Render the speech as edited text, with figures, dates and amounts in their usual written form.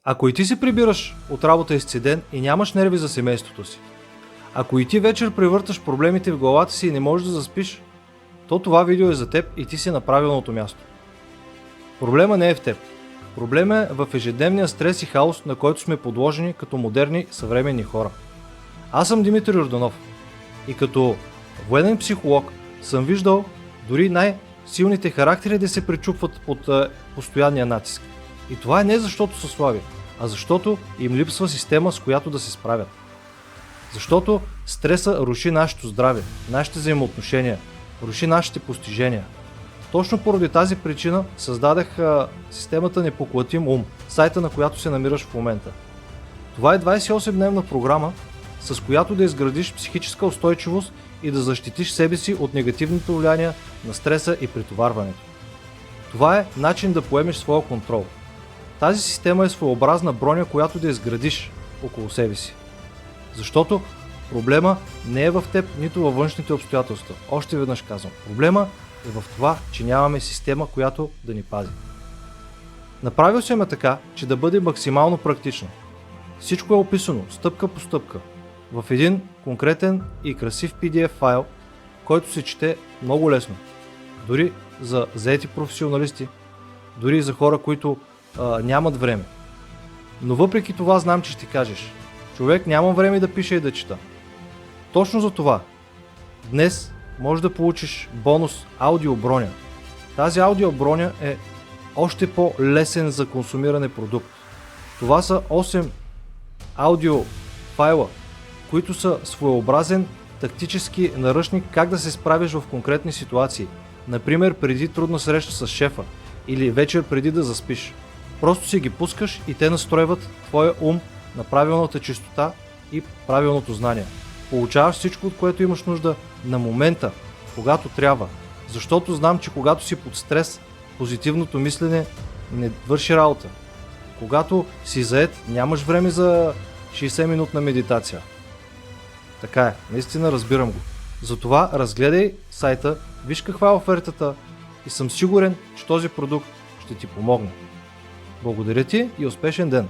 Ако и ти се прибираш от работа изцеден и нямаш нерви за семейството си, ако и ти вечер превърташ проблемите в главата си и не можеш да заспиш, то това видео е за теб и ти си на правилното място. Проблема не е в теб. Проблема е в ежедневния стрес и хаос, на който сме подложени като модерни съвременни хора. Аз съм Димитър Йорданов и като военен психолог съм виждал дори най-силните характери да се пречупват под постоянния натиск. И това е не защото са слаби, а защото им липсва система, с която да се справят. Защото стреса руши нашето здраве, нашите взаимоотношения, руши нашите постижения. Точно поради тази причина създадах системата Непоклатим ум, сайта на която се намираш в момента. Това е 28-дневна програма, с която да изградиш психическа устойчивост и да защитиш себе си от негативните влияния на стреса и претоварването. Това е начин да поемеш своя контрол. Тази система е своеобразна броня, която да изградиш около себе си. Защото проблема не е в теб, нито във външните обстоятелства. Още веднъж казвам, проблема е в това, че нямаме система, която да ни пази. Направил съм я така, че да бъде максимално практична. Всичко е описано стъпка по стъпка в един конкретен и красив PDF файл, който се чете много лесно. Дори за заети професионалисти, дори за хора, които нямат време. Но въпреки това знам, че ще кажеш: човек, нямам време да пиша и да чета. Точно за това днес можеш да получиш бонус аудиоброня. Тази аудиоброня е още по-лесен за консумиране продукт. Това са 8 аудио файла, които са своеобразен тактически наръчник как да се справиш в конкретни ситуации. Например, преди трудна среща с шефа или вечер преди да заспиш. Просто си ги пускаш и те настройват твоя ум на правилната чистота и правилното знание. Получаваш всичко, от което имаш нужда на момента, когато трябва. Защото знам, че когато си под стрес, позитивното мислене не върши работа. Когато си заед, нямаш време за 60-минутна медитация. Така е, наистина разбирам го. Затова разгледай сайта, виж каква е офертата и съм сигурен, че този продукт ще ти помогне. Благодаря ти и успешен ден!